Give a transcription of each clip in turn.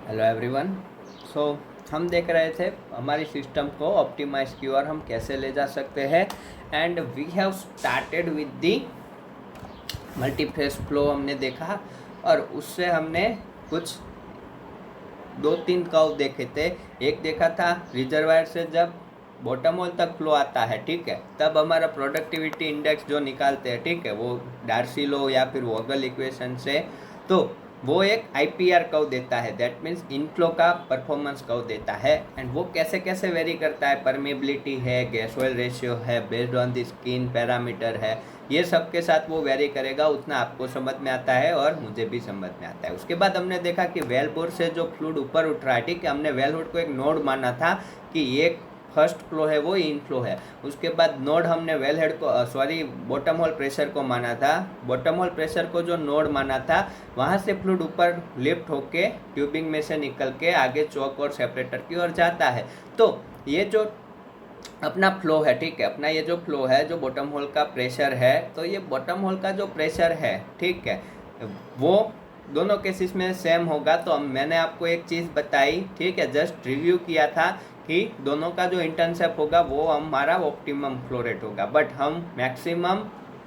Hello everyone. सो हम देख रहे थे हमारी सिस्टम को ऑप्टिमाइज की ओर हम कैसे ले जा सकते हैं। And we have started with the multiphase flow हमने देखा, और उससे हमने कुछ 2-3 कर्व देखे थे। एक देखा था रिजर्वायर से जब बॉटम होल तक फ्लो आता है, ठीक है, तब हमारा प्रोडक्टिविटी इंडेक्स जो निकालते हैं, ठीक है, वो डार्सी लो या फिर वोगल इक्वेशन से, तो वो एक आईपीआर कर्व देता है। दैट मीन्स इनफ्लो का परफॉर्मेंस कर्व देता है। एंड वो कैसे कैसे वेरी करता है, परमेबिलिटी है, गैस ऑयल रेशियो है, based on the skin parameter है, ये सब के साथ वो वेरी करेगा। उतना आपको समझ में आता है और मुझे भी समझ में आता है। उसके बाद हमने देखा कि वेल बोर से जो फ्लूइड ऊपर उठ रहा है, ठीक है, हमने वेल हुड को एक नोड माना था कि एक फर्स्ट फ्लो है वो इनफ्लो है। उसके बाद नोड हमने वेल हेड को बॉटम होल प्रेशर को माना था। बॉटम होल प्रेशर को जो नोड माना था, वहाँ से फ्लूइड ऊपर लिफ्ट होके ट्यूबिंग में से निकल के आगे चौक और सेपरेटर की ओर जाता है। तो ये जो अपना फ्लो है, ठीक है, अपना ये जो फ्लो है, जो बॉटम होल का प्रेशर है, तो ये बॉटम होल का जो प्रेशर है, ठीक है, वो दोनों केसेस में सेम होगा। तो मैंने आपको एक चीज़ बताई, ठीक है, जस्ट रिव्यू किया था कि दोनों का जो इंटर्नसेप होगा वो हमारा ऑप्टिमम फ्लो रेट होगा, बट हम मैक्सिमम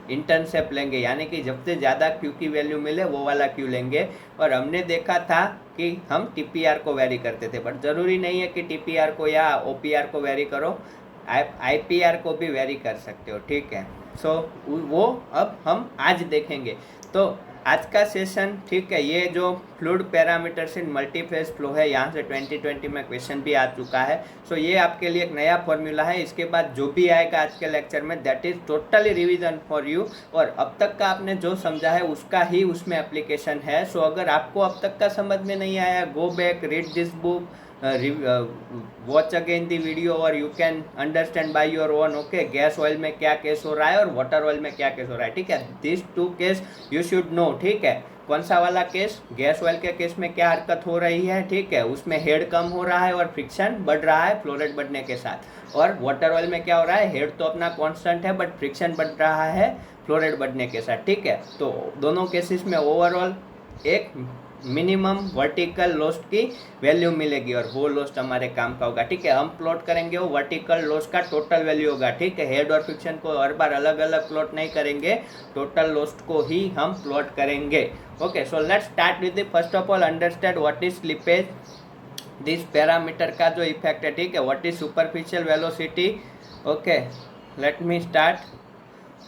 इंटर्नसेप लेंगे, यानी कि जब से ज़्यादा क्यू की वैल्यू मिले वो वाला क्यू लेंगे। और हमने देखा था कि हम टीपीआर को वेरी करते थे, बट ज़रूरी नहीं है कि टीपीआर को या ओपीआर को वेरी करो, आईपीआर को भी वेरी कर सकते हो, ठीक है। सो वो अब हम आज देखेंगे। तो आज का सेशन, ठीक है, ये जो फ्लूइड पैरामीटर्स इन मल्टीफेज फ्लो है, यहाँ से 2020 में क्वेश्चन भी आ चुका है। सो ये आपके लिए एक नया फॉर्मूला है। इसके बाद जो भी आएगा आज के लेक्चर में, that is totally revision for you, और अब तक का आपने जो समझा है उसका ही उसमें एप्लीकेशन है। सो अगर आपको अब तक का समझ में नहीं आया, go back, read this book, watch again the video, और you can understand by your own. Okay, gas oil में क्या केस हो रहा है और वाटर ऑयल में क्या केस हो रहा है, ठीक है, this two case you should know, ठीक है। कौन सा वाला केस, गैस ऑयल के केस में क्या हरकत हो रही है, ठीक है, उसमें हेड कम हो रहा है और फ्रिक्शन बढ़ रहा है फ्लो रेट बढ़ने के साथ। और वाटर ऑयल में क्या हो रहा है, हेड तो अपना कांस्टेंट है बट फ्रिक्शन बढ़ रहा है फ्लो रेट बढ़ने के साथ, ठीक है। तो दोनों केसेस में ओवरऑल एक मिनिमम वर्टिकल लोस्ट की वैल्यू मिलेगी, और वो लोस्ट हमारे काम का होगा, ठीक है। हम प्लॉट करेंगे वो वर्टिकल लोस्ट का टोटल वैल्यू होगा, ठीक है। हेड और फ्रिक्शन को हर बार अलग अलग प्लॉट नहीं करेंगे, टोटल लोस्ट को ही हम प्लॉट करेंगे। Okay, so let's start with the first of all understand what is slippage, this parameter का जो इफेक्ट है, ठीक है, what is superficial velocity. Okay, let me start.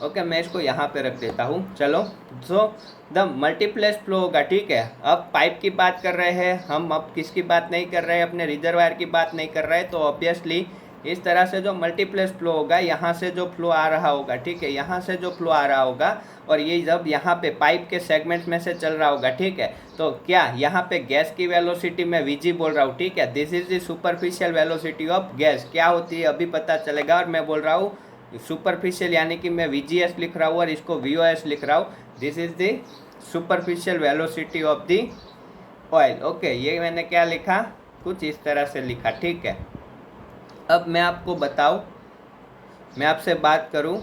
Okay, मैं इसको यहाँ पे रख देता हूँ, चलो। सो द मल्टीप्लेस फ्लो होगा, ठीक है। अब पाइप की बात कर रहे हैं हम, अब किसकी बात नहीं कर रहे हैं, अपने रिजर्वायर की बात नहीं कर रहे हैं। तो ऑब्वियसली इस तरह से जो मल्टीप्लेस फ्लो होगा, यहाँ से जो फ्लो आ रहा होगा, ठीक है, यहाँ से जो फ्लो आ रहा होगा, और ये जब यहाँ पे पाइप के सेगमेंट में से चल रहा होगा, ठीक है, तो क्या यहाँ पे गैस की वेलोसिटी मैं वीजी बोल रहा हूँ, ठीक है, this is the superficial velocity of gas. क्या होती है अभी पता चलेगा, और मैं बोल रहा हूँ सुपरफिशियल, यानी कि मैं VGS लिख रहा हूँ और इसको VOS लिख रहा हूँ। This is the superficial velocity of the oil. Okay, ये मैंने क्या लिखा, कुछ इस तरह से लिखा, ठीक है। अब मैं आपको बताऊँ, मैं आपसे बात करूँ,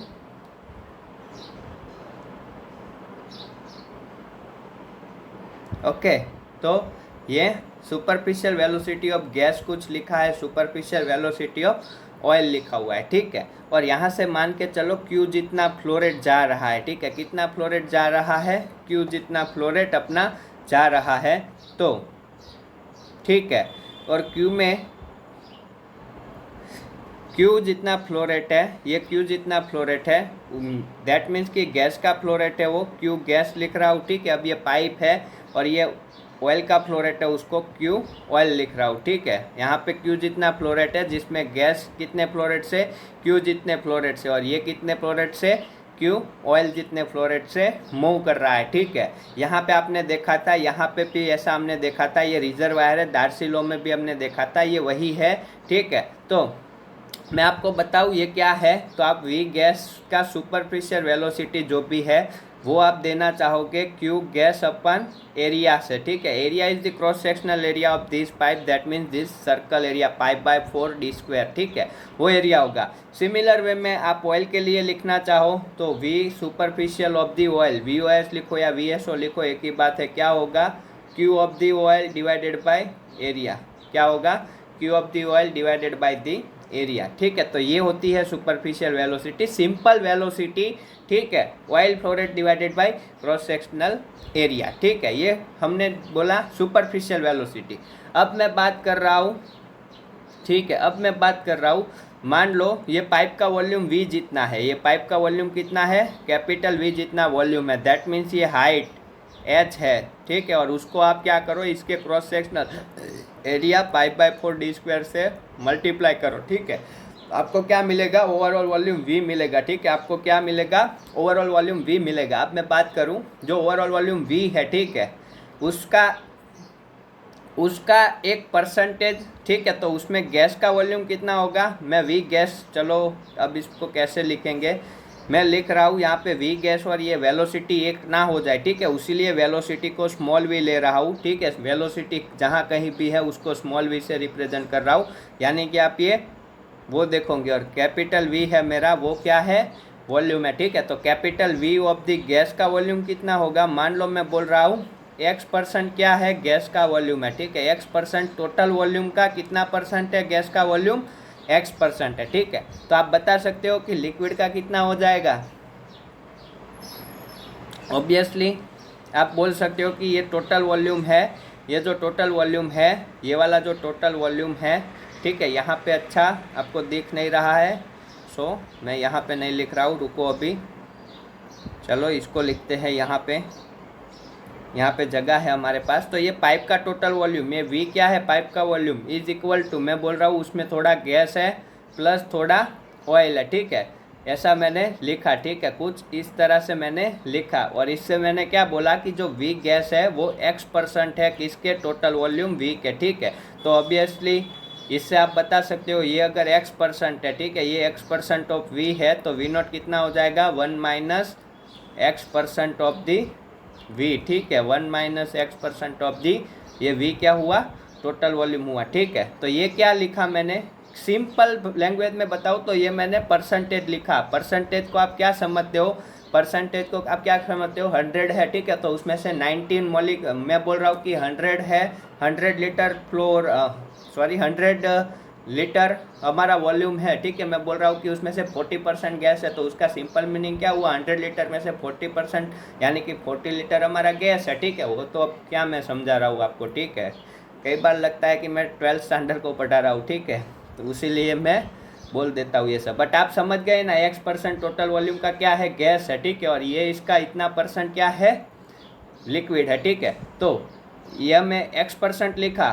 ओके, तो ये सुपरफिशियल वेलोसिटी ऑफ गैस कुछ लिखा है, सुपरफिशियल वेलोसिटी ऑफ ऑयल लिखा हुआ है, ठीक है। और यहाँ से मान के चलो Q जितना फ्लो रेट जा रहा है, ठीक है, कितना फ्लो रेट जा रहा है, Q जितना फ्लो रेट अपना जा रहा है, तो ठीक है। और Q में Q जितना फ्लो रेट है, ये Q जितना फ्लो रेट है, दैट मीन्स कि गैस का फ्लो रेट है वो Q गैस लिख रहा हूँ, ठीक है। अब ये पाइप है और ये ऑयल का फ्लो रेट है, उसको Q ऑयल लिख रहा हूँ, ठीक है। यहाँ पे Q जितना फ्लो रेट है, जिसमें गैस कितने फ्लो रेट से, Q जितने फ्लो रेट से, और ये कितने फ्लो रेट से, Q ऑयल जितने फ्लो रेट से मूव कर रहा है, ठीक है। यहाँ पे आपने देखा था, यहाँ पे भी ऐसा हमने देखा था, ये रिजर्वायर है, डार्सी लॉ में भी हमने देखा था, ये वही है, ठीक है। तो मैं आपको बताऊँ ये क्या है, तो आप वी गैस का सुपरफिशियल वेलोसिटी जो भी है वो आप देना चाहोगे Q गैस अपन एरिया से, ठीक है। Area is the cross sectional area of this pipe, that means this circle area, pi by 4d², ठीक है, वो एरिया होगा। सिमिलर वे में आप ऑयल के लिए लिखना चाहो तो V superficial of the oil, VOS लिखो या VSO लिखो, एक ही बात है, क्या होगा, Q of the oil divided by area, क्या होगा, Q of the oil divided by the area, ठीक है। तो ये होती है सुपरफिशियल वेलोसिटी, सिंपल वेलोसिटी, ठीक है, oil flow rate divided by cross sectional area, ठीक है। ये हमने बोला सुपरफिशियल वेलोसिटी। अब मैं बात कर रहा हूँ, ठीक है, अब मैं बात कर रहा हूँ, मान लो ये पाइप का वॉल्यूम V जितना है, ये पाइप का वॉल्यूम कितना है, कैपिटल V जितना वॉल्यूम है, दैट मीन्स ये हाइट h है, ठीक है। और उसको आप क्या करो, इसके क्रॉस सेक्शनल एरिया π/4d² से मल्टीप्लाई करो, ठीक है। आपको क्या मिलेगा, ओवरऑल वॉल्यूम V मिलेगा, ठीक है। आपको क्या मिलेगा, ओवरऑल वॉल्यूम V मिलेगा। अब मैं बात करूं, जो ओवरऑल वॉल्यूम V है, ठीक है, उसका एक परसेंटेज, ठीक है, तो उसमें गैस का वॉल्यूम कितना होगा, मैं V गैस, चलो अब इसको कैसे लिखेंगे, मैं लिख रहा हूँ यहाँ पे V गैस और ये वेलोसिटी एक ना हो जाए, ठीक है, उसीलिए वेलोसिटी को स्मॉल v ले रहा हूँ, ठीक है। वेलोसिटी जहाँ कहीं भी है उसको स्मॉल v से रिप्रेजेंट कर रहा हूँ, यानी कि आप ये वो देखोगे। और कैपिटल V है मेरा, वो क्या है, वॉल्यूम है, ठीक है। तो capital V of the gas का वॉल्यूम कितना होगा, मान लो मैं बोल रहा हूँ x% क्या है, गैस का वॉल्यूम है, ठीक है। x% टोटल वॉल्यूम का कितना परसेंट है, गैस का वॉल्यूम x% है, ठीक है। तो आप बता सकते हो कि लिक्विड का कितना हो जाएगा, ऑब्वियसली आप बोल सकते हो कि ये टोटल वॉल्यूम है, ये जो टोटल वॉल्यूम है, ये वाला जो टोटल वॉल्यूम है, ठीक है। यहाँ पे अच्छा आपको दिख नहीं रहा है, सो मैं यहाँ पे नहीं लिख रहा हूँ, रुको अभी, चलो इसको लिखते हैं यहाँ पे जगह है हमारे पास। तो ये पाइप का टोटल वॉल्यूम, ये V क्या है, पाइप का वॉल्यूम इज इक्वल टू, मैं बोल रहा हूँ उसमें थोड़ा गैस है प्लस थोड़ा ऑयल है, ठीक है, ऐसा मैंने लिखा, ठीक है, कुछ इस तरह से मैंने लिखा। और इससे मैंने क्या बोला कि जो V गैस है वो x% है किसके, टोटल वॉल्यूम V के, ठीक है। तो ऑब्वियसली इससे आप बता सकते हो, ये अगर x% है, ठीक है, ये x% ऑफ V है, तो V0 कितना हो जाएगा, 1 - x% ऑफ दी V, ठीक है, 1 - x% ऑफ दी, ये V क्या हुआ, टोटल वॉल्यूम हुआ, ठीक है। तो ये क्या लिखा मैंने, सिंपल लैंग्वेज में बताऊँ तो ये मैंने परसेंटेज लिखा। परसेंटेज को आप क्या समझते हो, परसेंटेज को आप क्या समझते हो, 100 है, ठीक है, तो उसमें से 19 मोलिक, मैं बोल रहा हूँ कि 100 है, 100 लीटर फ्लोर, सॉरी 100 लीटर हमारा वॉल्यूम है, ठीक है। मैं बोल रहा हूँ कि उसमें से 40% गैस है, तो उसका सिंपल मीनिंग क्या हुआ, 100 लीटर में से 40%, यानी कि 40 लीटर हमारा गैस है, ठीक है। वो तो अब क्या मैं समझा रहा हूँ आपको, ठीक है, कई बार लगता है कि मैं 12th स्टैंडर्ड को पढ़ा रहा हूँ, ठीक है, तो इसीलिए मैं बोल देता हूँ ये सब, बट आप समझ गए ना, x% टोटल वॉल्यूम का क्या है, गैस है, ठीक है, और ये इसका इतना परसेंट क्या है, लिक्विड है, ठीक है। तो यह मैं x% लिखा,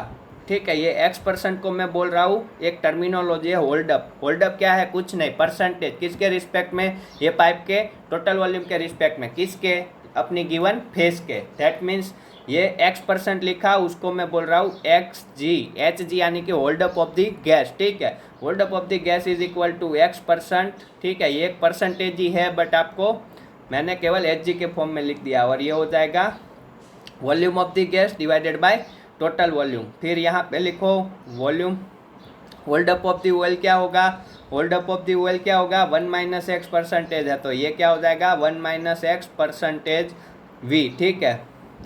ठीक है, ये x% को मैं बोल रहा हूँ, एक टर्मिनोलॉजी है होल्डअप। होल्डअप क्या है, कुछ नहीं, परसेंटेज, किसके रिस्पेक्ट में, ये पाइप के टोटल वॉल्यूम के रिस्पेक्ट में, किसके, अपनी गिवन फेस के, दैट मीन्स ये x% लिखा, उसको मैं बोल रहा हूँ Hg, यानी कि होल्डअप ऑफ द गैस, ठीक है। Holdup of the gas is equal to x%, ठीक है, ये एक परसेंटेज ही है, बट आपको मैंने केवल Hg के फॉर्म में लिख दिया, और ये हो जाएगा volume of the gas divided by total volume. फिर यहाँ पे लिखो volume, hold up of the oil क्या होगा, होल्डअप ऑफ द ऑयल क्या होगा, 1 - x% है, तो ये क्या हो जाएगा, 1 - x% V, ठीक है।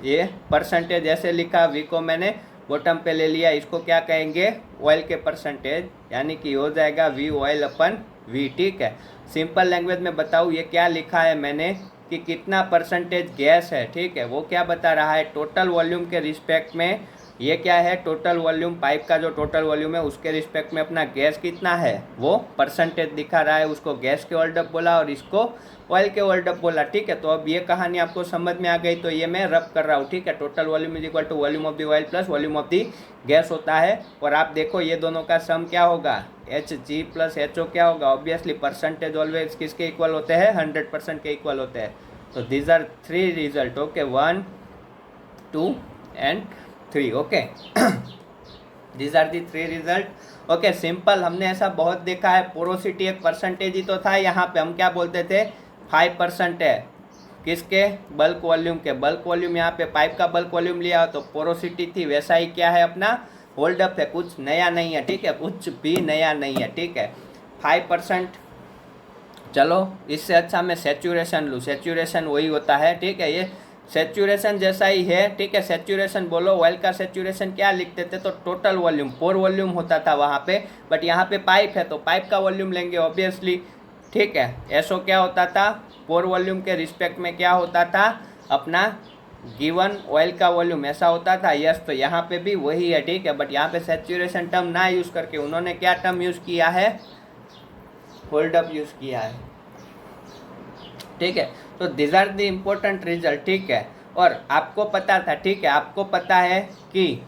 ये परसेंटेज ऐसे लिखा, V को मैंने बॉटम पे ले लिया, इसको क्या कहेंगे, ऑयल के परसेंटेज, यानी कि हो जाएगा V ऑयल अपन V, ठीक है। सिंपल लैंग्वेज में बताऊँ, ये क्या लिखा है मैंने कि कितना परसेंटेज गैस है, ठीक है, वो क्या बता रहा है, टोटल वॉल्यूम के रिस्पेक्ट में, ये क्या है, टोटल वॉल्यूम, पाइप का जो टोटल वॉल्यूम है उसके रिस्पेक्ट में अपना गैस कितना है, वो परसेंटेज दिखा रहा है, उसको गैस के होल्डअप बोला और इसको ऑयल के होल्डअप बोला, ठीक है। तो अब ये कहानी आपको समझ में आ गई, तो ये मैं रब कर रहा हूँ, ठीक है। Total volume is equal to volume of the oil plus volume of the gas होता है, और आप देखो ये दोनों का सम क्या होगा, Hg प्लस HO क्या होगा, ऑब्वियसली परसेंटेज ऑलवेज किसके इक्वल होते हैं, 100% के इक्वल होते हैं। तो these are 3 result, okay, 1, 2 and 3, okay, these are the 3 result, okay, simple. हमने ऐसा बहुत देखा है, पोरोसिटी एक परसेंटेज ही तो था, यहाँ पे हम क्या बोलते थे, 5% है, किसके, बल्क वॉल्यूम के, बल्क वॉल्यूम, यहाँ पे पाइप का बल्क वॉल्यूम लिया तो पोरोसिटी थी, वैसा ही क्या है अपना होल्डअप है, कुछ नया नहीं है, ठीक है, कुछ भी नया नहीं है, ठीक है, 5%। चलो इससे अच्छा मैं सेचुरेशन लूँ, सेचुरेशन वही होता है, ठीक है, ये सेचुरेशन जैसा ही है, ठीक है। सेचुरेशन बोलो, ऑयल का सेचुरेशन क्या लिखते थे, तो टोटल वॉल्यूम, पोर वॉल्यूम होता था वहाँ पे, बट यहाँ पे पाइप है तो पाइप का वॉल्यूम लेंगे ऑब्वियसली, ठीक है। एसओ क्या होता था, पोर वॉल्यूम के रिस्पेक्ट में क्या होता था, अपना गिवन ऑयल का वॉल्यूम, ऐसा होता था। यस, तो यहाँ पे भी वही है, ठीक है। बट यहाँ पे सेचुरेशन टर्म ना यूज़ करके उन्होंने क्या टर्म यूज़ किया है, होल्ड अप यूज़ किया है, ठीक है। तो this are the important result, ठीक है। और आपको पता था, ठीक है, आपको पता है कि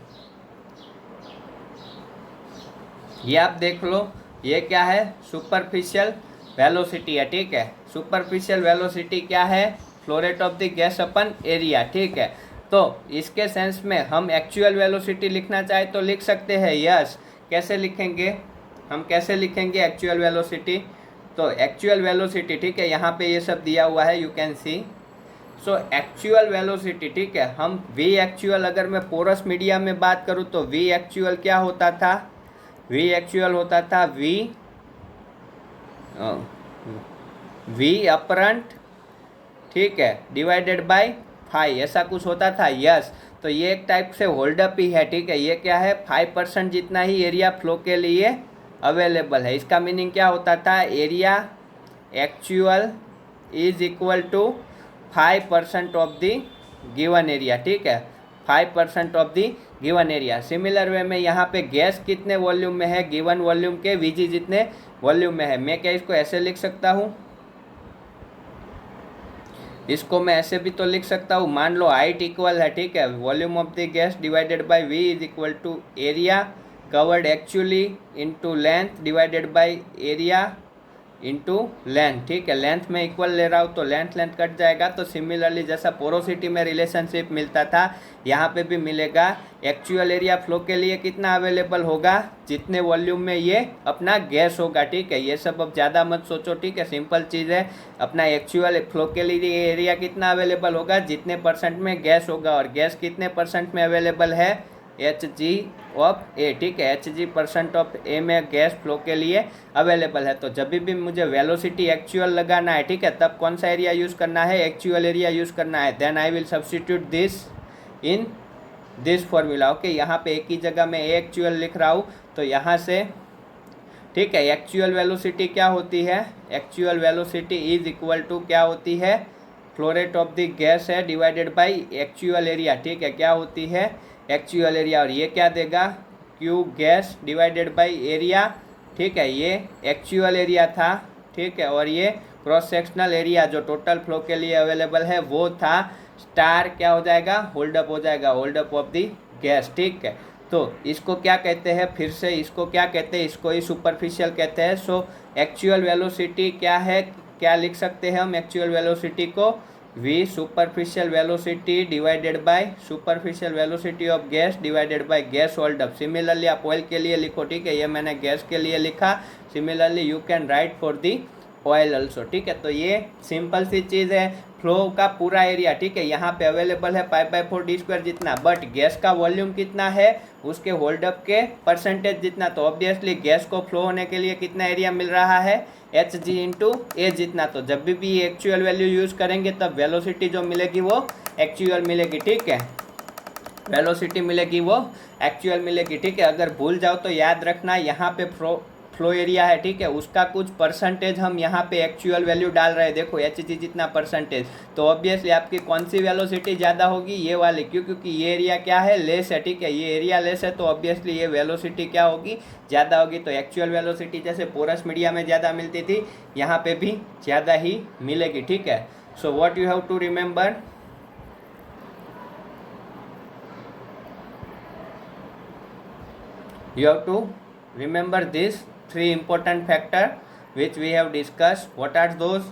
ये आप देख लो, ये क्या है, सुपरफिशियल वेलोसिटी है, ठीक है। सुपरफिशियल वेलोसिटी क्या है, flow rate of the gas upon area, ठीक है। तो इसके सेंस में हम एक्चुअल वेलोसिटी लिखना चाहे तो लिख सकते हैं, यस। कैसे लिखेंगे, हम कैसे लिखेंगे एक्चुअल वेलोसिटी, तो एक्चुअल वेलोसिटी, ठीक है, यहाँ पे ये सब दिया हुआ है, you can see. So actual velocity, ठीक है, हम वी एक्चुअल, अगर मैं पोरस मीडिया में बात करूँ तो वी एक्चुअल क्या होता था, वी एक्चुअल होता था वी अपरंट, ठीक है, डिवाइडेड बाय फाई, ऐसा कुछ होता था, यस। तो ये एक टाइप से होल्ड अप ही है, ठीक है। ये क्या है, 5% जितना ही एरिया फ्लो के लिए अवेलेबल है। इसका मीनिंग क्या होता था, area actual is equal to 5% of the given area, ठीक है, 5% of the given area. Similar way में यहाँ पे गैस कितने वॉल्यूम में है, गिवन वॉल्यूम के वीजी जितने वॉल्यूम में है। मैं क्या इसको ऐसे लिख सकता हूँ, इसको मैं ऐसे भी तो लिख सकता हूँ, मान लो हाइट इक्वल है, ठीक है, volume of the gas divided by V is equal to area covered actually into length divided by area into length, ठीक है। लेंथ में इक्वल ले रहा हूँ तो लेंथ कट जाएगा। तो सिमिलरली जैसा पोरोसिटी में रिलेशनशिप मिलता था, यहाँ पे भी मिलेगा। एक्चुअल एरिया फ्लो के लिए कितना अवेलेबल होगा, जितने वॉल्यूम में ये अपना गैस होगा, ठीक है। ये सब अब ज़्यादा मत सोचो, ठीक है, सिंपल चीज़ है। अपना एक्चुअल फ्लो के लिए एरिया कितना अवेलेबल होगा, जितने परसेंट में गैस होगा, और गैस कितने परसेंट में अवेलेबल है, Hg ऑफ ए, ठीक है, Hg परसेंट ऑफ ए में गैस फ्लो के लिए अवेलेबल है। तो जब भी मुझे वेलोसिटी एक्चुअल लगाना है, ठीक है, तब कौन सा एरिया यूज़ करना है, एक्चुअल एरिया यूज़ करना है। Then I will substitute this in this formula, okay. यहाँ पे एक ही जगह में ए एक्चुअल लिख रहा हूँ, तो यहाँ से, ठीक है, एक्चुअल वेलोसिटी क्या होती है, actual velocity is equal to क्या होती है, flow rate of the gas है डिवाइडेड बाई एक्चुअल एरिया, ठीक है, क्या होती है, एक्चुअल एरिया। और ये क्या देगा, Q gas divided by area, ठीक है, ये एक्चुअल एरिया था, ठीक है। और ये क्रॉस सेक्शनल एरिया जो टोटल फ्लो के लिए अवेलेबल है वो था, स्टार क्या हो जाएगा, होल्ड अप हो जाएगा, hold up of the gas, ठीक है। तो इसको क्या कहते हैं, फिर से इसको क्या कहते हैं, इसको ही सुपरफिशियल कहते हैं। सो एक्चुअल वेलोसिटी क्या है, क्या लिख सकते हैं हम एक्चुअल वेलोसिटी को, V superficial velocity divided by superficial velocity of gas divided by gas hold up. Similarly आप ऑयल के लिए लिखो, ठीक है, ये मैंने गैस के लिए लिखा। Similarly you can write for the oil also, ठीक है। तो ये सिंपल सी चीज़ है, फ्लो का पूरा एरिया, ठीक है, यहाँ पे अवेलेबल है 5/4d² जितना, बट गैस का वॉल्यूम कितना है, उसके होल्ड अप के परसेंटेज जितना। तो ऑब्वियसली गैस को फ्लो होने के लिए कितना एरिया मिल रहा है, Hg इंटू ए जितना। तो जब भी एक्चुअल वैल्यू यूज़ करेंगे तब वेलोसिटी जो मिलेगी वो एक्चुअल मिलेगी, ठीक है, वेलोसिटी मिलेगी वो एक्चुअल मिलेगी, ठीक है। अगर भूल जाओ तो याद रखना, यहाँ पे फ्लो एरिया है, ठीक है, उसका कुछ परसेंटेज हम यहाँ पे एक्चुअल वैल्यू डाल रहे हैं, देखो Hg जितना परसेंटेज। तो ऑब्वियसली आपकी कौन सी वेलोसिटी ज़्यादा होगी, ये वाली, क्यों, क्योंकि ये एरिया क्या है, लेस है, ठीक है, ये एरिया लेस है, तो ऑब्वियसली ये वेलोसिटी क्या होगी, ज़्यादा होगी। तो एक्चुअल वेलोसिटी जैसे पोरस मीडिया में ज़्यादा मिलती थी, यहाँ पे भी ज़्यादा ही मिलेगी, ठीक है। So what you have to remember, you have to remember these 3 important factor which we have discussed. What are those?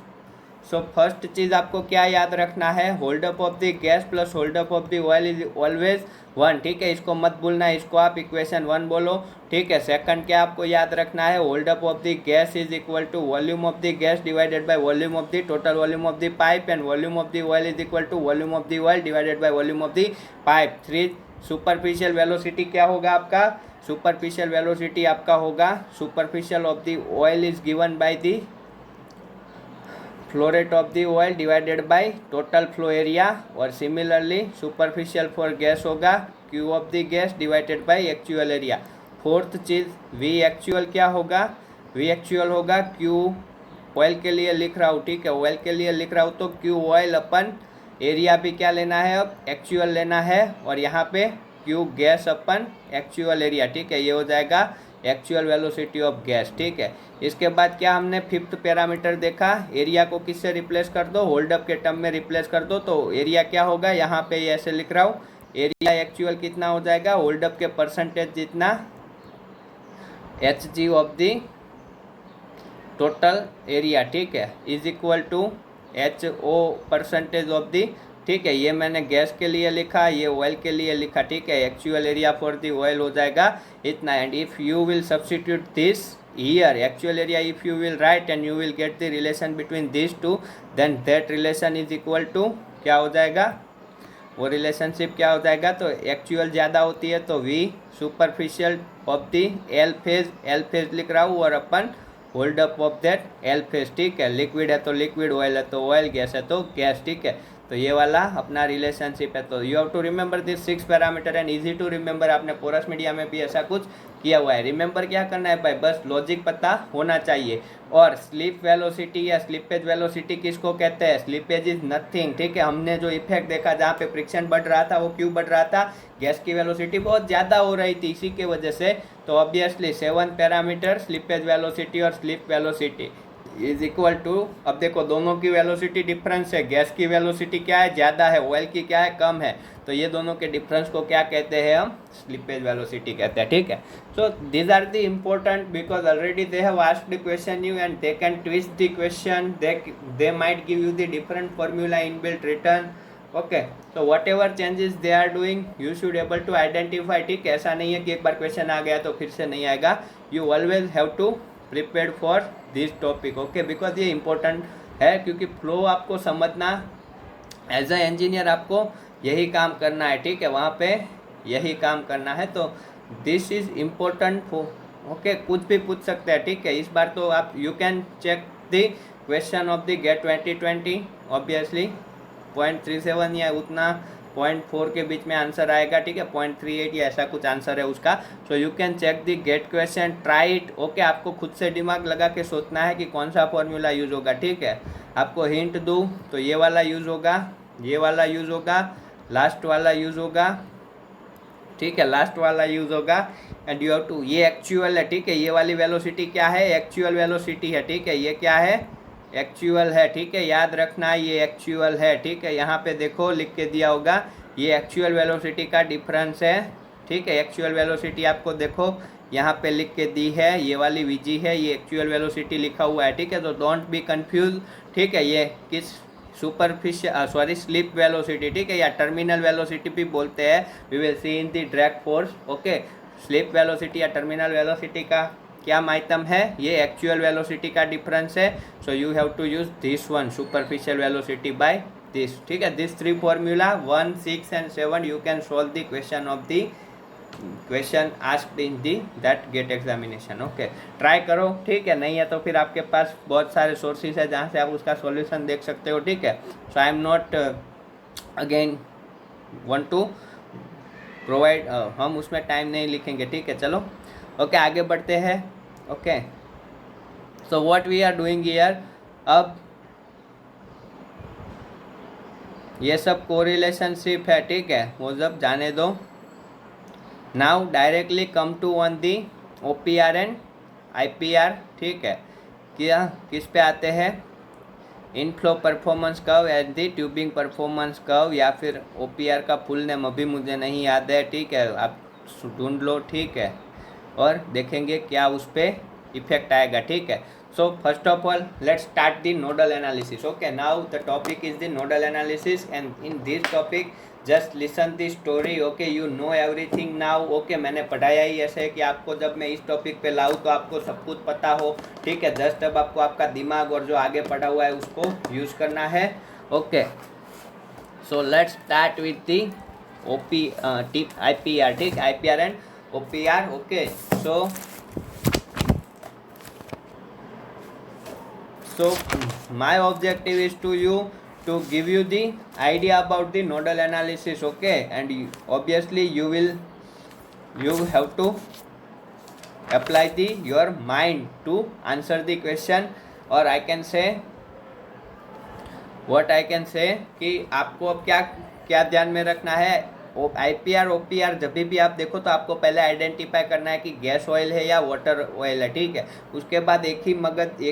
So first चीज़ आपको क्या याद रखना है, hold up of the gas plus hold up of the oil is always 1, ठीक है, इसको मत भूलना, इसको आप इक्वेशन 1 बोलो, ठीक है। सेकंड क्या आपको याद रखना है, hold up of the gas is equal to volume of the gas divided by volume of the total volume of the pipe, and volume of the oil is equal to volume of the oil divided by volume of the pipe. 3 superficial velocity क्या होगा आपका, superficial velocity आपका होगा, superficial of the oil is given by the flow rate of the oil divided by total flow area, और similarly superficial for gas होगा Q of the gas divided by actual area. Fourth चीज़ V actual क्या होगा, V actual होगा Q oil के लिए लिख रहा हूँ, ठीक है, ऑयल के लिए लिख रहा हूँ तो क्यू ऑयल अपन एरिया भी क्या लेना है, अब एक्चुअल लेना है, और यहाँ पे क्यू गैस अपन एक्चुअल एरिया, ठीक है, ये हो जाएगा एक्चुअल वेलोसिटी ऑफ गैस, ठीक है। इसके बाद क्या हमने फिफ्थ पैरामीटर देखा, एरिया को किससे रिप्लेस कर दो, होल्ड अप के टर्म में रिप्लेस कर दो, तो एरिया क्या होगा, यहाँ पे ये ऐसे लिख रहा हूँ, एरिया एक्चुअल कितना हो जाएगा, होल्ड अप के परसेंटेज जितना H G of the total area, ठीक है, is equal to H O percentage of the, ठीक है, ये मैंने गैस के लिए लिखा, ये ऑयल के लिए लिखा, ठीक है, actual area for the oil हो जाएगा इतना। And if you will substitute this here actual area, if you will write and you will get the relation between this two, then that relation is equal to क्या हो जाएगा, वो relationship क्या हो जाएगा, तो एक्चुअल ज़्यादा होती है तो we superficial of the L phase लिख रहा हूँ, और अपन hold up of that L phase, ठीक है, लिक्विड है तो लिक्विड, ऑयल है तो ऑयल, गैस है तो गैस, ठीक है, तो ये वाला अपना रिलेशनशिप है। तो you have to remember this 6 parameter and easy to remember, आपने पोरस मीडिया में भी ऐसा कुछ किया हुआ है। रिमेंबर क्या करना है भाई, बस लॉजिक पता होना चाहिए। और स्लिप वेलोसिटी या स्लिपेज वेलोसिटी किसको कहते हैं, स्लिपेज इज नथिंग, ठीक है, हमने जो इफेक्ट देखा जहाँ पे फ्रिक्शन बढ़ रहा था वो क्यों बढ़ रहा था, गैस की वेलोसिटी बहुत ज़्यादा हो रही थी, इसी की वजह से। तो ऑब्वियसली 7 पैरामीटर स्लिपेज वेलोसिटी और slip velocity is equal to, अब देखो दोनों की वेलोसिटी डिफरेंस है, गैस की वेलोसिटी क्या है, ज़्यादा है, ऑयल की क्या है, कम है, तो ये दोनों के डिफरेंस को क्या कहते हैं, हम स्लिपेज वेलोसिटी कहते हैं, ठीक है। So these are the important, because already they have asked the question you and they can twist the question, they might give you the different formula in built return, okay. तो whatever changes they are doing you should able to identify, ठीक है, ऐसा नहीं है कि एक बार question आ गया तो फिर से नहीं आएगा, you always have to prepare for this topic, okay, because ये इंपॉर्टेंट है, क्योंकि फ्लो आपको समझना, एज अ इंजीनियर आपको यही काम करना है, ठीक है, वहाँ पे यही काम करना है, तो this is important for, okay, कुछ भी पूछ सकते हैं, ठीक है, इस बार तो आप you can check the question of the GATE 2020, obviously 0.37 या उतना 0.4 के बीच में आंसर आएगा, ठीक है, 0.38 या ऐसा कुछ आंसर है उसका। So you can check the GATE question, try it, okay, आपको खुद से दिमाग लगा के सोचना है कि कौन सा फॉर्मूला यूज़ होगा, ठीक है। आपको हिंट दूँ तो ये वाला यूज़ होगा, ये वाला यूज़ होगा, लास्ट वाला यूज़ होगा, ठीक है, लास्ट वाला यूज़ होगा, एंड यू हैव टू, ये एक्चुअल है, ठीक है, ये वाली वेलोसिटी क्या है, एक्चुअल वेलोसिटी है, ठीक है, ये क्या है, एक्चुअल है, ठीक है, याद रखना ये एक्चुअल है, ठीक है, यहाँ पे देखो लिख के दिया होगा, ये एक्चुअल वेलोसिटी का डिफरेंस है, ठीक है, एक्चुअल वेलोसिटी आपको देखो यहाँ पे लिख के दी है, ये वाली वीजी है, ये एक्चुअल वेलोसिटी लिखा हुआ है, ठीक है, तो डोंट बी कंफ्यूज, ठीक है, ये किस सुपरफिशियल सॉरी स्लिप वेलोसिटी, ठीक है, या टर्मिनल वेलोसिटी भी बोलते हैं, we will see in the drag force, okay. Slip velocity या टर्मिनल वेलोसिटी का क्या माध्यम है, ये एक्चुअल वेलोसिटी का डिफरेंस है, so you have to use this one, superficial velocity by this, ठीक है, this 3 formula 1, 6 and 7 you can solve the question of the question asked in the that GATE examination, okay, try करो, ठीक है, नहीं है तो फिर आपके पास बहुत सारे सोर्सेज है जहाँ से आप उसका सॉल्यूशन देख सकते हो, ठीक है। So I am not again want to provide, हम उसमें टाइम नहीं लिखेंगे, ठीक है, चलो ओके, आगे बढ़ते हैं, okay. So what we are doing here, अब ये सब कोरिलेशनशिप है, ठीक है, वो सब जाने दो। Now directly come to on the OPR and IPR, ठीक है, क्या किस पे आते हैं, inflow performance curve and the tubing performance curve, या फिर OPR का फुल नेम अभी मुझे नहीं याद है, ठीक है, आप ढूंढ लो, ठीक है, और देखेंगे क्या उस पर इफेक्ट आएगा, ठीक है। So first of all let's start the nodal analysis, okay. Now the topic is the nodal analysis and in this topic just listen the story, okay, you know everything now, okay. मैंने पढ़ाया ही ऐसे है कि आपको जब मैं इस topic पे लाऊँ तो आपको सब कुछ पता हो, ठीक है, जस्ट अब आपको आपका दिमाग और जो आगे पढ़ा हुआ है उसको यूज़ करना है, okay. So let's start with the IPR, ठीक, IPR and OPR, okay. So my objective is to give you the idea about the nodal analysis, okay? And obviously you have to apply your mind to answer the question, or I can say कि आपको अब क्या ध्यान में रखना है। IPR OPR जब भी आप देखो तो आपको पहले आइडेंटिफाई करना है कि गैस ऑयल है या वाटर ऑयल है, ठीक है। उसके बाद एक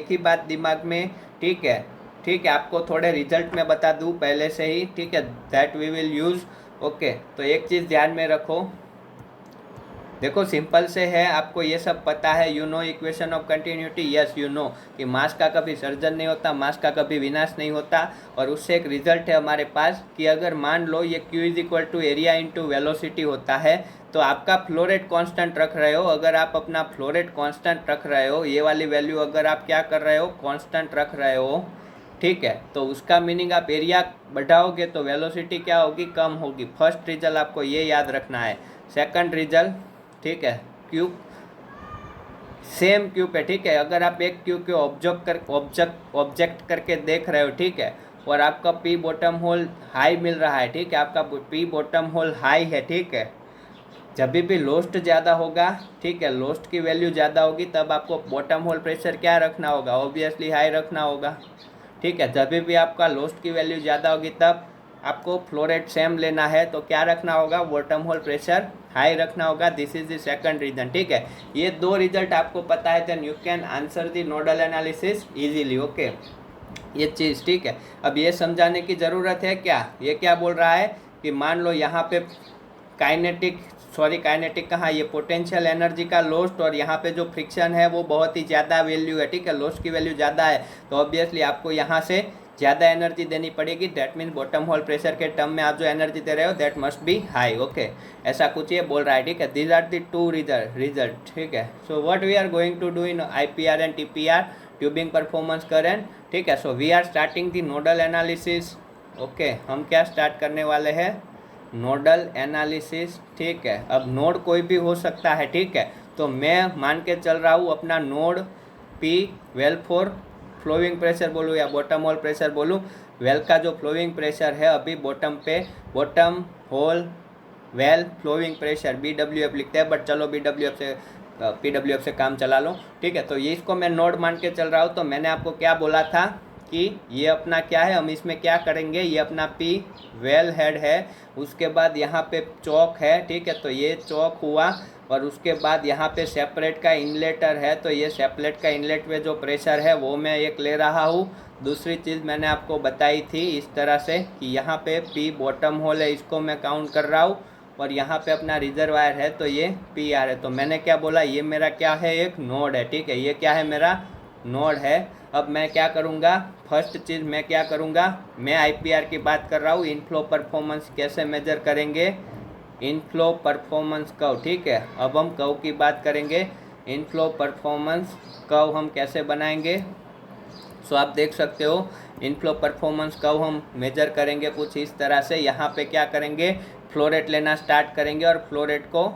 ही बात दिमाग में, ठीक है, आपको थोड़े रिजल्ट में बता दूँ पहले से ही, ठीक है, that we will use, okay. तो एक चीज़ ध्यान में रखो, देखो सिंपल से है, आपको ये सब पता है, you know equation of continuity, yes you know कि मास का कभी सर्जन नहीं होता, मास का कभी विनाश नहीं होता। और उससे एक रिजल्ट है हमारे पास कि अगर मान लो ये Q is equal to area into velocity होता है, तो आपका फ्लो रेट कॉन्स्टेंट रख रहे हो। अगर आप अपना फ्लो रेट कॉन्स्टेंट रख रहे हो, ये वाली वैल्यू अगर आप क्या कर रहे हो, कॉन्स्टेंट रख रहे हो, ठीक है, तो उसका मीनिंग आप एरिया बढ़ाओगे तो वेलोसिटी क्या होगी, कम होगी। फर्स्ट रिजल्ट आपको ये याद रखना है। सेकंड रिजल्ट, ठीक है, क्यूब सेम क्यूब है, ठीक है। अगर आप एक क्यूब के ऑब्जेक्ट करके देख रहे हो, ठीक है, और आपका पी बॉटम होल हाई मिल रहा है, ठीक है, आपका पी बॉटम होल हाई है, ठीक है। जब भी लोस्ट ज़्यादा होगा, ठीक है, लोस्ट की वैल्यू ज़्यादा होगी, तब आपको बॉटम होल प्रेशर क्या रखना होगा, ऑब्वियसली हाई रखना होगा, ठीक है। जब भी आपका लोस्ट की वैल्यू ज़्यादा होगी तब आपको फ्लो रेट सेम लेना है, तो क्या रखना होगा, बॉटम होल प्रेशर हाई रखना होगा। This is the second reason, ठीक है। ये दो रिजल्ट आपको पता है, then you can answer the nodal analysis easily, okay. ये चीज़, ठीक है। अब ये समझाने की ज़रूरत है क्या, ये क्या बोल रहा है कि मान लो यहाँ पे काइनेटिक कहाँ, ये पोटेंशियल एनर्जी का लॉस्ट, और यहाँ पे जो फ्रिक्शन है वो बहुत ही ज़्यादा वैल्यू है, ठीक है, लॉस्ट की वैल्यू ज़्यादा है, तो ऑब्वियसली आपको यहाँ से ज़्यादा एनर्जी देनी पड़ेगी। That means bottom hole pressure के टर्म में आप जो एनर्जी दे रहे हो that must be high, okay. ऐसा कुछ ये बोल रहा है, ठीक है। These are the two result, ठीक है। So what we are going to do in IPR and TPR, tubing performance current, ठीक है। So we are starting the nodal analysis, okay. हम क्या स्टार्ट करने वाले हैं, नोडल एनालिसिस, ठीक है। अब नोड कोई भी हो सकता है, ठीक है। तो मैं मान के चल रहा हूँ अपना node P well for flowing pressure बोलूँ या बॉटम होल प्रेशर बोलूँ। वेल का जो फ्लोइंग प्रेशर है अभी bottom hole well flowing pressure BWF लिखते हैं, बट चलो PWF से काम चला लो, ठीक है। तो ये इसको मैं नोड मान के चल रहा हूँ। तो मैंने आपको क्या बोला था कि ये अपना क्या है, हम इसमें क्या करेंगे, ये अपना P वेल हेड है, उसके बाद यहाँ पे चौक है, ठीक है। तो ये चौक हुआ, और उसके बाद यहाँ पे सेपरेट का इनलेटर है, तो ये सेपरेट का इनलेट में जो प्रेशर है वो मैं एक ले रहा हूँ। दूसरी चीज़ मैंने आपको बताई थी इस तरह से कि यहाँ पे P बॉटम होल है, इसको मैं काउंट कर रहा हूँ, और यहाँ पे अपना रिजर्वायर है, तो ये PR है। तो मैंने क्या बोला, ये मेरा क्या है, एक नोड है, ठीक है, ये क्या है, मेरा नोड है। अब मैं क्या करूँगा, फर्स्ट चीज़ मैं क्या करूँगा, मैं IPR की बात कर रहा हूँ। इनफ्लो परफॉर्मेंस कैसे मेजर करेंगे, इनफ्लो परफॉर्मेंस कर्व, ठीक है। अब हम कर्व की बात करेंगे, इनफ्लो परफॉर्मेंस कर्व हम कैसे बनाएंगे। सो आप देख सकते हो, इनफ्लो परफॉर्मेंस कर्व हम मेजर करेंगे कुछ इस तरह से। यहाँ पे क्या करेंगे, फ्लो रेट लेना स्टार्ट करेंगे और फ्लो रेट को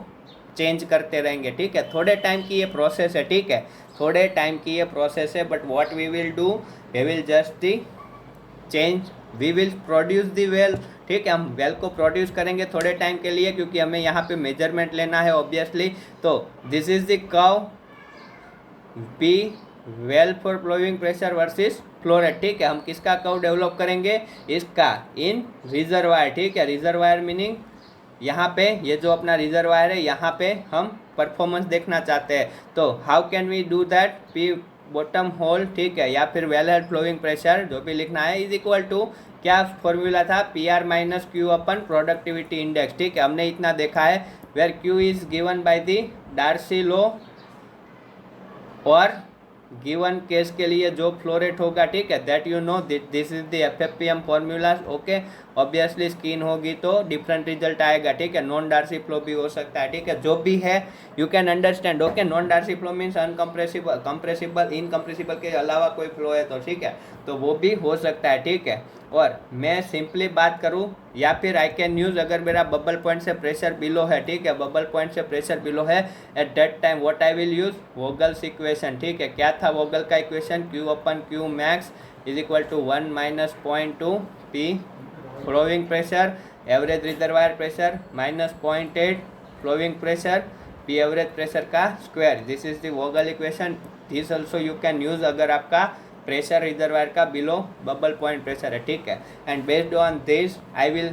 चेंज करते रहेंगे, ठीक है। थोड़े टाइम की ये प्रोसेस है, ठीक है, थोड़े टाइम की ये प्रोसेस है, but what we will do, we will just the change, we will produce the well, ठीक है। हम वेल को प्रोड्यूस करेंगे थोड़े टाइम के लिए, क्योंकि हमें यहाँ पे मेजरमेंट लेना है ऑब्वियसली। तो this is the curve P well for flowing pressure versus flow rate, ठीक है। हम किसका कर्व डेवलप करेंगे, इसका, इन रिजर्वायर, ठीक है। रिजर्वायर मीनिंग यहाँ पे ये जो अपना रिजर्वायर है, यहाँ पे हम परफॉर्मेंस देखना चाहते हैं। तो how can we do that, P bottom hole, ठीक है, या फिर वेल हेड फ्लोइंग प्रेशर जो भी लिखना है, इज इक्वल टू क्या फॉर्मूला था, PR minus Q upon productivity index, ठीक है। हमने इतना देखा है, where Q is given by the Darcy law, और गिवन केस के लिए जो फ्लो रेट होगा, ठीक है, that you know, this is the FFPM formula, okay. Obviously skin होगी तो डिफरेंट रिजल्ट आएगा, ठीक है। नॉन डार्सी फ्लो भी हो सकता है, ठीक है, जो भी है you can understand, okay. Non Darcy flow means uncompressible, compressible, incompressible के अलावा कोई फ्लो है तो, ठीक है, तो वो भी हो सकता है, ठीक है। और मैं सिंपली बात करूँ या फिर आई कैन यूज, अगर मेरा बबल पॉइंट से प्रेशर बिलो है, ठीक है, बबल पॉइंट से प्रेशर बिलो है, at that time what I will use, Vogel's equation, ठीक है। क्या था वोगल का equation, Q/Q max is equal to 1 minus 0.2 P flowing pressure, average reservoir pressure minus 0.8 flowing pressure, P average pressure का square, this is the Vogel equation. This also you can use अगर आपका pressure reservoir का below bubble point pressure है, ठीक है। And based on this I will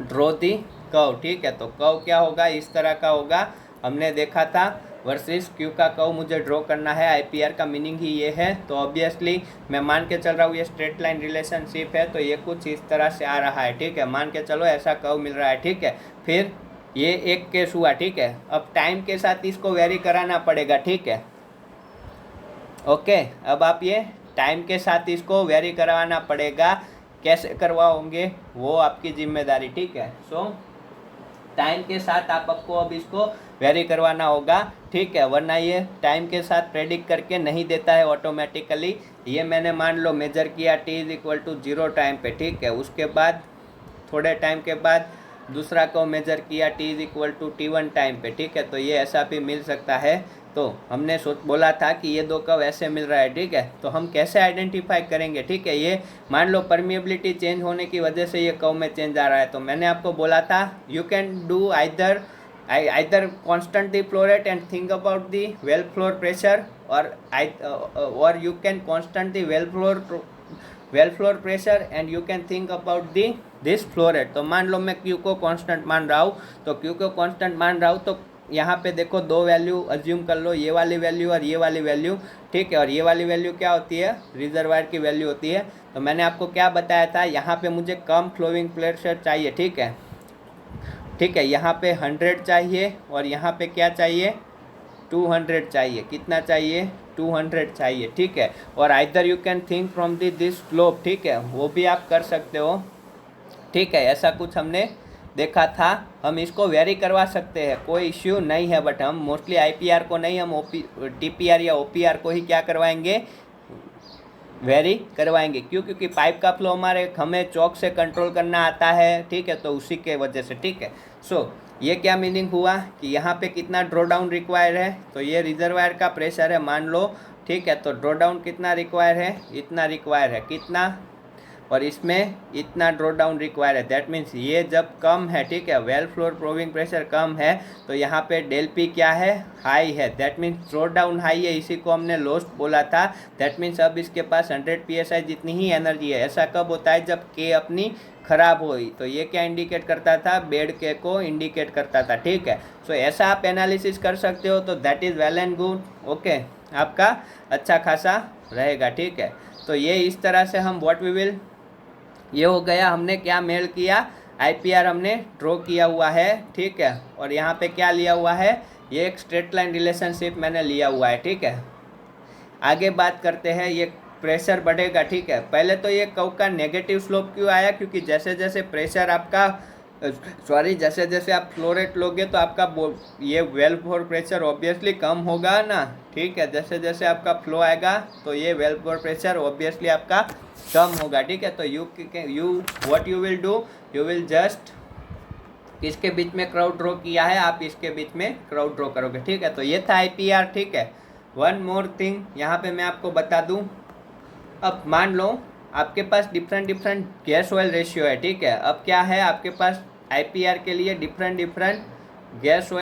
draw the curve, ठीक है। तो कर्व क्या होगा, इस तरह का होगा, हमने देखा था वर्सेस क्यू का कर्व मुझे ड्रॉ करना है, IPR का मीनिंग ही ये है। तो ऑब्वियसली मैं मान के चल रहा हूँ ये स्ट्रेट लाइन रिलेशनशिप है, तो ये कुछ इस तरह से आ रहा है, ठीक है, मान के चलो ऐसा कर्व मिल रहा है, ठीक है। फिर ये एक केस हुआ, ठीक है। अब टाइम के साथ इसको वेरी कराना पड़ेगा, ठीक है, ओके। अब आप ये टाइम के साथ इसको वेरी करवाना पड़ेगा, कैसे करवाओगे वो आपकी जिम्मेदारी, ठीक है। सो टाइम के साथ आपको अब इसको वेरी करवाना होगा, ठीक है, वरना ये टाइम के साथ प्रेडिक्ट करके नहीं देता है ऑटोमेटिकली। ये मैंने मान लो मेजर किया t=0 टाइम पे, ठीक है। उसके बाद थोड़े टाइम के बाद दूसरा को मेजर किया t=t1 टाइम पे, ठीक है। तो ये ऐसा भी मिल सकता है। तो हमने बोला था कि ये दो कर्व ऐसे मिल रहा है, ठीक है। तो हम कैसे आइडेंटिफाई करेंगे, ठीक है। ये मान लो परमिएबिलिटी चेंज होने की वजह से ये कर्व में चेंज आ रहा है, तो मैंने आपको बोला था you can do either constantly flow rate and think about the well floor pressure, or you can constantly well floor pressure and you can think about this flow rate। तो मान लो मैं Q को कांस्टेंट मान रहा हूँ, तो Q को constant मान रहा हूँ, तो यहाँ पे देखो दो वैल्यू अज्यूम कर लो, ये वाली वैल्यू और ये वाली वैल्यू, ठीक है। और ये वाली वैल्यू क्या होती है, रिजर्वायर की वैल्यू होती है। तो मैंने आपको क्या बताया था, यहाँ पे मुझे कम फ्लोइंग प्रेशर चाहिए, ठीक है, ठीक है। यहाँ पे 100 चाहिए और यहाँ पे क्या चाहिए, 200 चाहिए। कितना चाहिए, 200 चाहिए, ठीक है। और either you can think from this slope, ठीक है, वो भी आप कर सकते हो, ठीक है। ऐसा कुछ हमने देखा था, हम इसको वेरी करवा सकते हैं, कोई इश्यू नहीं है। बट हम मोस्टली IPR को नहीं, हम TPR या OPR को ही क्या करवाएंगे, वेरी करवाएंगे। क्यों, क्योंकि पाइप का फ्लो हमें चौक से कंट्रोल करना आता है, ठीक है, तो उसी के वजह से, ठीक है। सो ये क्या मीनिंग हुआ कि यहाँ पे कितना ड्रॉ डाउन रिक्वायर है, तो ये रिजर्वायर का प्रेशर है मान लो, ठीक है। तो ड्रॉ डाउन कितना रिक्वायर है, इतना रिक्वायर है, कितना, और इसमें इतना ड्रॉ डाउन रिक्वायर है। दैट मीन्स ये जब कम है, ठीक है, वेल फ्लोर प्रोविंग प्रेशर कम है, तो यहाँ पे डेल पी क्या है, हाई है। That means draw down high है, इसी को हमने लॉस्ट बोला था। दैट मीन्स अब इसके पास 100 PSI जितनी ही एनर्जी है। ऐसा कब होता है, जब के अपनी खराब हुई। तो ये क्या इंडिकेट करता था, बेड के को इंडिकेट करता था, ठीक है। सो ऐसा आप एनालिसिस कर सकते हो, तो that is well and good, okay, आपका अच्छा खासा रहेगा, ठीक है। तो ये इस तरह से हम व्हाट वी विल, ये हो गया, हमने क्या मेल किया, IPR हमने ड्रॉ किया हुआ है, ठीक है। और यहाँ पे क्या लिया हुआ है, ये एक स्ट्रेट लाइन रिलेशनशिप मैंने लिया हुआ है, ठीक है। आगे बात करते हैं, ये प्रेशर बढ़ेगा, ठीक है। पहले तो ये कर्व का नेगेटिव स्लोप क्यों आया, क्योंकि जैसे जैसे प्रेशर आपका जैसे जैसे आप फ्लो रेट लोगे तो आपका ये वेल फ्लोर प्रेशर ऑब्वियसली कम होगा ना, ठीक है। जैसे जैसे आपका फ्लो आएगा तो ये वेल फ्लोर प्रेशर ऑब्वियसली आपका कम होगा, ठीक है। तो what you will do, you will just किसके बीच में क्राउड ड्रॉ किया है, आप इसके बीच में क्राउड ड्रॉ करोगे, ठीक है। तो ये था IPR, ठीक है। वन मोर थिंग यहाँ पे मैं आपको बता दूँ, अब मान लो आपके पास डिफरेंट गैस ऑयल रेशियो है, ठीक है। अब क्या है, आपके पास IPR के लिए डिफरेंट गैस ऑयल